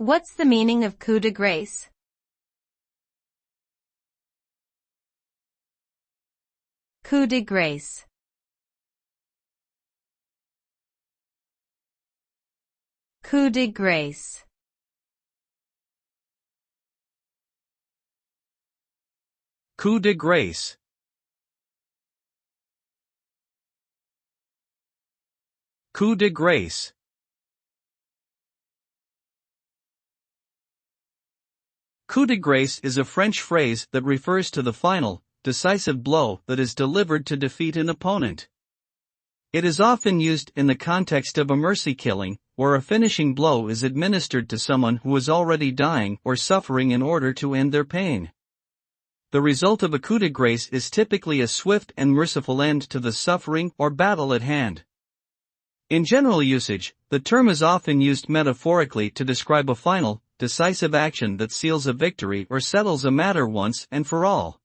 What's the meaning of coup de grâce? Coup de grâce. Coup de grâce. Coup de grâce. Coup de grâce. Coup de grâce is a French phrase that refers to the final, decisive blow that is delivered to defeat an opponent. It is often used in the context of a mercy killing, where a finishing blow is administered to someone who is already dying or suffering in order to end their pain. The result of a coup de grâce is typically a swift and merciful end to the suffering or battle at hand. In general usage, the term is often used metaphorically to describe a final, decisive action that seals a victory or settles a matter once and for all.